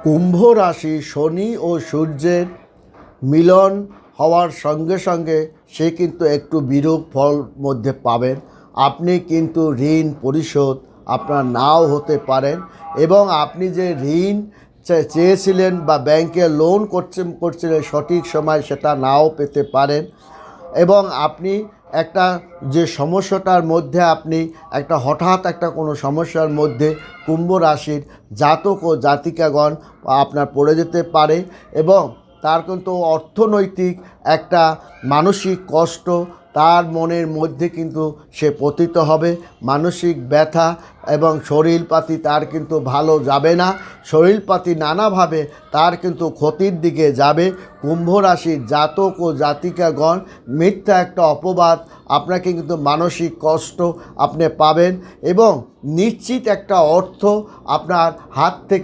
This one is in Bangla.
কুম্ভ রাশি শনি ও সূর্যের মিলন হওয়ার সঙ্গে সঙ্গে সে কিন্তু একটু বিরূপ ফল মধ্যে পাবেন। আপনি কিন্তু ঋণ পরিশোধ আপনার নাও হতে পারেন এবং আপনি যে ঋণ চেয়েছিলেন বা ব্যাংকে লোন করছিলেন সঠিক সময় সেটা নাও পেতে পারেন এবং আপনি একটা যে সমস্যাটার মধ্যে আপনি একটা হঠাৎ একটা কোনো সমস্যার মধ্যে কুম্ভ রাশির জাতক ও জাতিকাগণ আপনার পড়ে যেতে পারে এবং তার কিন্তু অর্থনৈতিক একটা মানসিক কষ্ট তার মনের মধ্যে কিন্তু সে পতিত হবে। মানসিক ব্যথা এবং শরীরপাতি তার কিন্তু ভালো যাবে না, শরীরপাতি নানাভাবে তার কিন্তু ক্ষতির দিকে যাবে। কুম্ভ রাশির জাতক ও জাতিকাগণ মিথ্যা একটা অপবাদ আপনাকে কিন্তু মানসিক কষ্ট আপনি পাবেন এবং নিশ্চিত একটা অর্থ আপনার হাত থেকে